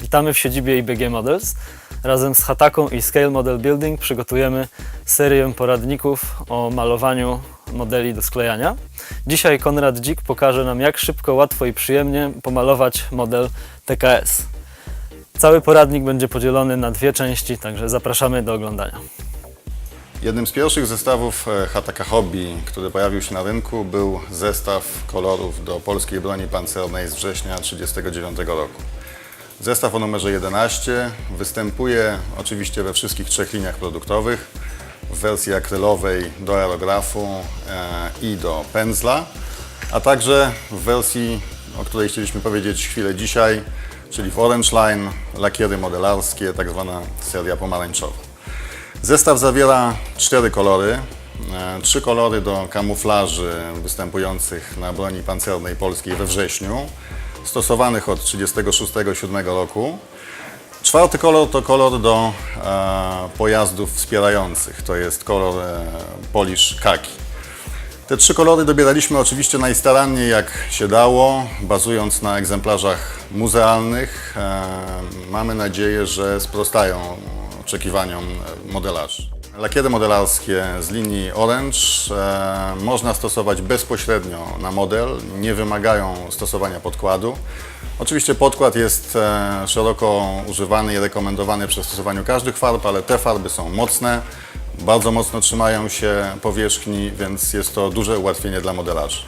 Witamy w siedzibie IBG Models. Razem z Hataką i Scale Model Building przygotujemy serię poradników o malowaniu modeli do sklejania. Dzisiaj Konrad Dzik pokaże nam, jak szybko, łatwo i przyjemnie pomalować model TKS. Cały poradnik będzie podzielony na dwie części, także zapraszamy do oglądania. Jednym z pierwszych zestawów Hataka Hobby, który pojawił się na rynku, był zestaw kolorów do polskiej broni pancernej z września 1939 roku. Zestaw o numerze 11 występuje oczywiście we wszystkich trzech liniach produktowych, w wersji akrylowej do aerografu i do pędzla, a także w wersji, o której chcieliśmy powiedzieć chwilę dzisiaj, czyli w Orange Line, lakiery modelarskie, tak zwana seria pomarańczowa. Zestaw zawiera 4 kolory, 3 kolory do kamuflaży występujących na broni pancernej polskiej we wrześniu, stosowanych od 1936-1937 roku. 4. kolor to kolor do pojazdów wspierających, to jest kolor Polish Khaki. Te 3 kolory dobieraliśmy oczywiście najstaranniej jak się dało, bazując na egzemplarzach muzealnych. Mamy nadzieję, że sprostają oczekiwaniom modelarzy. Lakiery modelarskie z linii Orange można stosować bezpośrednio na model, nie wymagają stosowania podkładu. Oczywiście podkład jest szeroko używany i rekomendowany przy stosowaniu każdych farb, ale te farby są mocne, bardzo mocno trzymają się powierzchni, więc jest to duże ułatwienie dla modelarzy.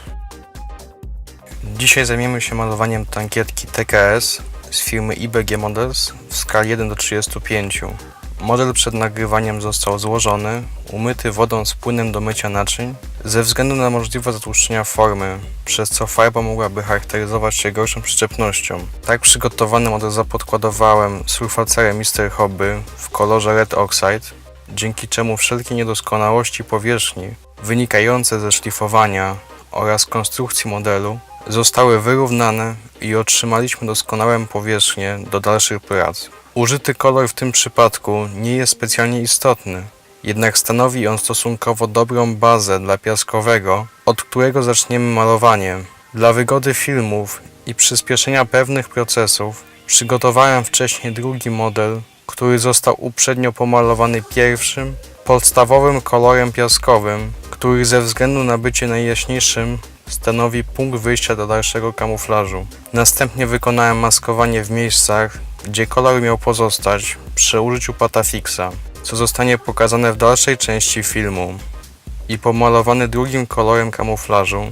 Dzisiaj zajmiemy się malowaniem tankietki TKS z firmy IBG Models w skali 1:35. Model przed nagrywaniem został złożony, umyty wodą z płynem do mycia naczyń ze względu na możliwe zatłuszczenia formy, przez co farba mogłaby charakteryzować się gorszą przyczepnością. Tak przygotowany model zapodkładowałem sulfacerem Mr. Hobby w kolorze Red Oxide, dzięki czemu wszelkie niedoskonałości powierzchni wynikające ze szlifowania oraz konstrukcji modelu zostały wyrównane i otrzymaliśmy doskonałą powierzchnię do dalszych prac. Użyty kolor w tym przypadku nie jest specjalnie istotny, jednak stanowi on stosunkowo dobrą bazę dla piaskowego, od którego zaczniemy malowanie. Dla wygody filmów i przyspieszenia pewnych procesów przygotowałem wcześniej drugi model, który został uprzednio pomalowany pierwszym, podstawowym kolorem piaskowym, który ze względu na bycie najjaśniejszym stanowi punkt wyjścia do dalszego kamuflażu. Następnie wykonałem maskowanie w miejscach, gdzie kolor miał pozostać przy użyciu Patafixa, co zostanie pokazane w dalszej części filmu, i pomalowany drugim kolorem kamuflażu,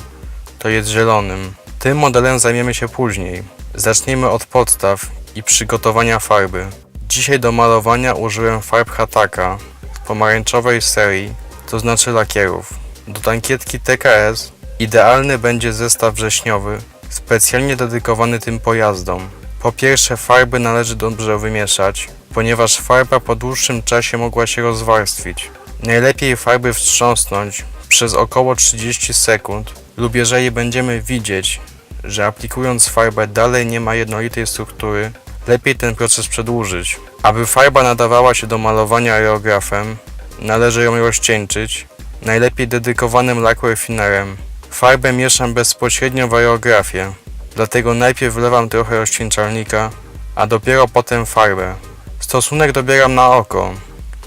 to jest zielonym. Tym modelem zajmiemy się później. Zaczniemy od podstaw i przygotowania farby. Dzisiaj do malowania użyłem farb Hataka z pomarańczowej serii, to znaczy lakierów. Do tankietki TKS idealny będzie zestaw wrześniowy, specjalnie dedykowany tym pojazdom. Po pierwsze, farby należy dobrze wymieszać, ponieważ farba po dłuższym czasie mogła się rozwarstwić. Najlepiej farby wstrząsnąć przez około 30 sekund lub jeżeli będziemy widzieć, że aplikując farbę dalej nie ma jednolitej struktury, lepiej ten proces przedłużyć. Aby farba nadawała się do malowania aerografem, należy ją rozcieńczyć, najlepiej dedykowanym lacquer-finerem. Farbę mieszam bezpośrednio w aerografie, dlatego najpierw wlewam trochę rozcieńczalnika, a dopiero potem farbę. Stosunek dobieram na oko,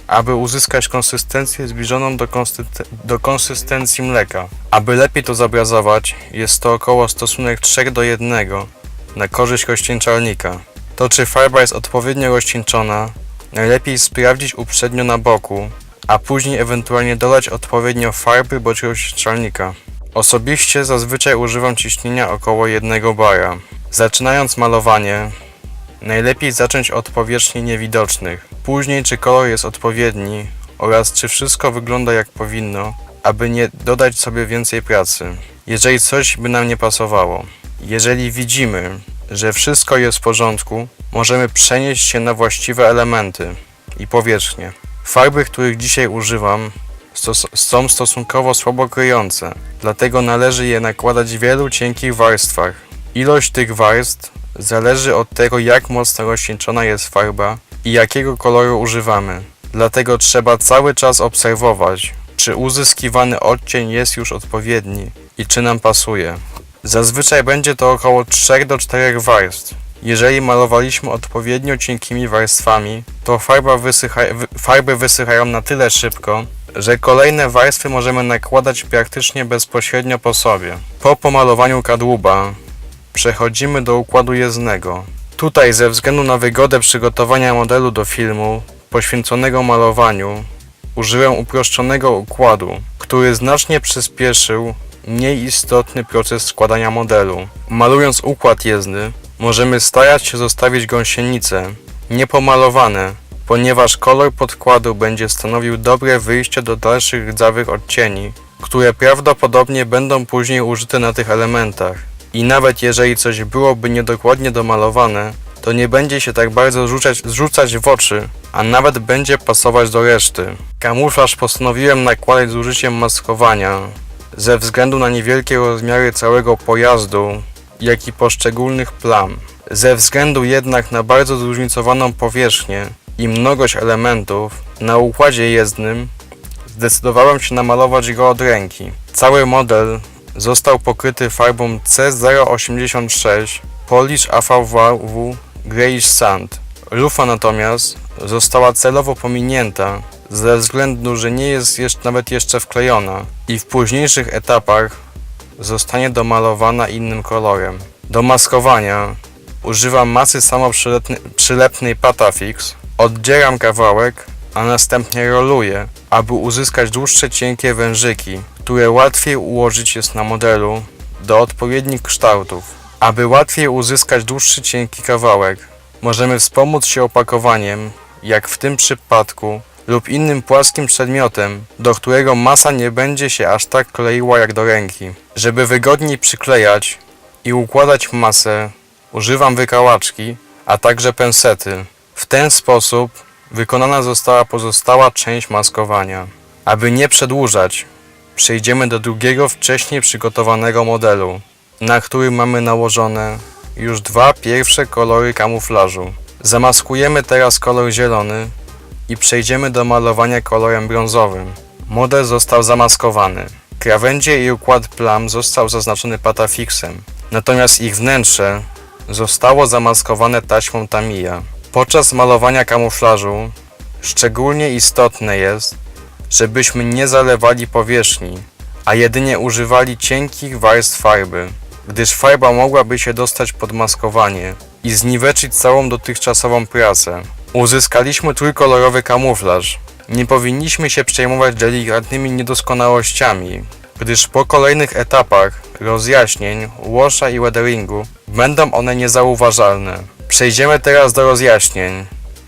aby uzyskać konsystencję zbliżoną do konsystencji mleka. Aby lepiej to zobrazować, jest to około stosunek 3:1 na korzyść rozcieńczalnika. To, czy farba jest odpowiednio rozcieńczona, najlepiej sprawdzić uprzednio na boku, a później ewentualnie dolać odpowiednio farby bądź rozcieńczalnika. Osobiście zazwyczaj używam ciśnienia około 1 bara. Zaczynając malowanie, najlepiej zacząć od powierzchni niewidocznych. Później, czy kolor jest odpowiedni oraz czy wszystko wygląda jak powinno, aby nie dodać sobie więcej pracy, jeżeli coś by nam nie pasowało. Jeżeli widzimy, że wszystko jest w porządku, możemy przenieść się na właściwe elementy i powierzchnie. Farby, których dzisiaj używam, są stosunkowo słabo kryjące, dlatego należy je nakładać w wielu cienkich warstwach. Ilość tych warstw zależy od tego, jak mocno rozcieńczona jest farba i jakiego koloru używamy. Dlatego trzeba cały czas obserwować, czy uzyskiwany odcień jest już odpowiedni i czy nam pasuje. Zazwyczaj będzie to około 3 do 4 warstw. Jeżeli malowaliśmy odpowiednio cienkimi warstwami, to farby wysychają na tyle szybko, że kolejne warstwy możemy nakładać praktycznie bezpośrednio po sobie. Po pomalowaniu kadłuba przechodzimy do układu jezdnego. Tutaj ze względu na wygodę przygotowania modelu do filmu poświęconego malowaniu użyłem uproszczonego układu, który znacznie przyspieszył mniej istotny proces składania modelu. Malując układ jezdny, możemy starać się zostawić gąsienice niepomalowane, ponieważ kolor podkładu będzie stanowił dobre wyjście do dalszych rdzawych odcieni, które prawdopodobnie będą później użyte na tych elementach. I nawet jeżeli coś byłoby niedokładnie domalowane, to nie będzie się tak bardzo rzucać w oczy, a nawet będzie pasować do reszty. Kamuflaż postanowiłem nakładać z użyciem maskowania, ze względu na niewielkie rozmiary całego pojazdu, jak i poszczególnych plam. Ze względu jednak na bardzo zróżnicowaną powierzchnię i mnogość elementów na układzie jezdnym, zdecydowałem się namalować go od ręki. Cały model został pokryty farbą C086 Polish AVW Greyish Sand. Lufa natomiast została celowo pominięta ze względu, że nie jest nawet jeszcze wklejona i w późniejszych etapach zostanie domalowana innym kolorem. Do maskowania używam masy samoprzylepnej Patafix, oddzieram kawałek, a następnie roluję, aby uzyskać dłuższe cienkie wężyki, które łatwiej ułożyć jest na modelu do odpowiednich kształtów. Aby łatwiej uzyskać dłuższy cienki kawałek, możemy wspomóc się opakowaniem, jak w tym przypadku, lub innym płaskim przedmiotem, do którego masa nie będzie się aż tak kleiła jak do ręki. Żeby wygodniej przyklejać i układać masę, używam wykałaczki, a także pensety. W ten sposób wykonana została pozostała część maskowania. Aby nie przedłużać, przejdziemy do drugiego wcześniej przygotowanego modelu, na którym mamy nałożone już dwa pierwsze kolory kamuflażu. Zamaskujemy teraz kolor zielony i przejdziemy do malowania kolorem brązowym. Model został zamaskowany. Krawędzie i układ plam został zaznaczony Patafixem, natomiast ich wnętrze zostało zamaskowane taśmą Tamiya. Podczas malowania kamuflażu szczególnie istotne jest, żebyśmy nie zalewali powierzchni, a jedynie używali cienkich warstw farby, gdyż farba mogłaby się dostać pod maskowanie i zniweczyć całą dotychczasową pracę. Uzyskaliśmy trójkolorowy kamuflaż. Nie powinniśmy się przejmować delikatnymi niedoskonałościami, gdyż po kolejnych etapach rozjaśnień, washa i weatheringu będą one niezauważalne. Przejdziemy teraz do rozjaśnień,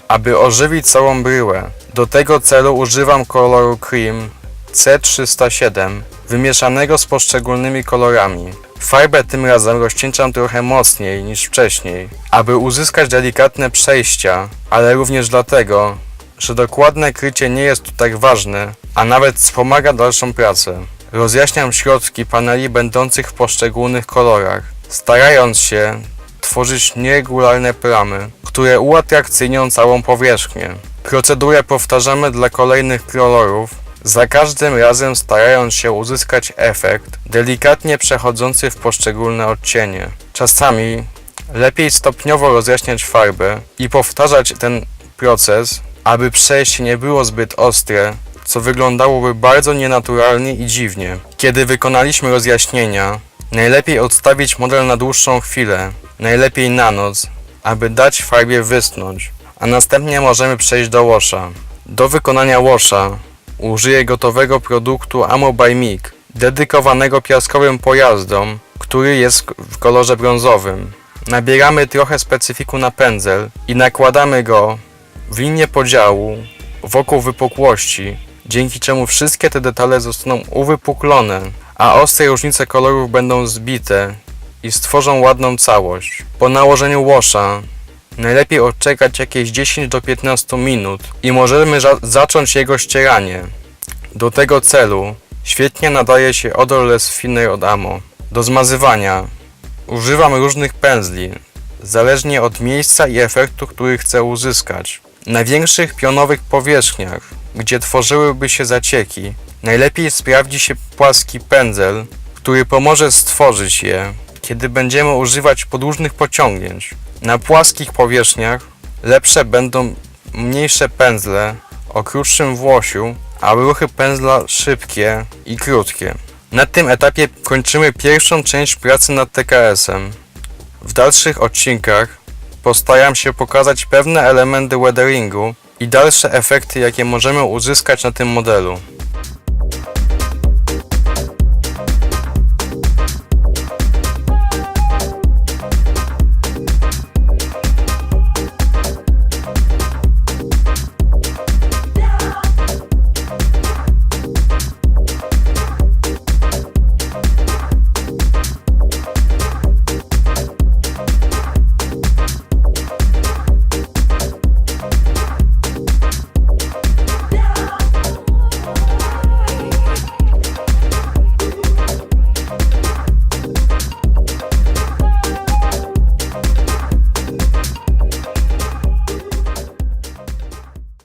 aby ożywić całą bryłę. Do tego celu używam koloru Cream C307 wymieszanego z poszczególnymi kolorami. Farbę tym razem rozcieńczam trochę mocniej niż wcześniej, aby uzyskać delikatne przejścia, ale również dlatego, że dokładne krycie nie jest tu tak ważne, a nawet wspomaga dalszą pracę. Rozjaśniam środki paneli będących w poszczególnych kolorach, starając się tworzyć nieregularne plamy, które uatrakcyjnią całą powierzchnię. Procedurę powtarzamy dla kolejnych kolorów, za każdym razem starając się uzyskać efekt delikatnie przechodzący w poszczególne odcienie. Czasami lepiej stopniowo rozjaśniać farbę i powtarzać ten proces, aby przejście nie było zbyt ostre, co wyglądałoby bardzo nienaturalnie i dziwnie. Kiedy wykonaliśmy rozjaśnienia, najlepiej odstawić model na dłuższą chwilę, najlepiej na noc, aby dać farbie wyschnąć, a następnie możemy przejść do washa. Do wykonania washa użyję gotowego produktu Ammo by Mig, dedykowanego piaskowym pojazdom, który jest w kolorze brązowym. Nabieramy trochę specyfiku na pędzel i nakładamy go w linię podziału wokół wypukłości, dzięki czemu wszystkie te detale zostaną uwypuklone, a ostre różnice kolorów będą zbite i stworzą ładną całość. Po nałożeniu washa najlepiej odczekać jakieś 10 do 15 minut i możemy zacząć jego ścieranie. Do tego celu świetnie nadaje się Odorless Thinner od Ammo. Do zmazywania używam różnych pędzli, zależnie od miejsca i efektu, który chcę uzyskać. Na większych pionowych powierzchniach, gdzie tworzyłyby się zacieki, najlepiej sprawdzi się płaski pędzel, który pomoże stworzyć je, kiedy będziemy używać podłużnych pociągnięć. Na płaskich powierzchniach lepsze będą mniejsze pędzle o krótszym włosiu, a ruchy pędzla szybkie i krótkie. Na tym etapie kończymy pierwszą część pracy nad TKS-em. W dalszych odcinkach postaram się pokazać pewne elementy weatheringu i dalsze efekty, jakie możemy uzyskać na tym modelu.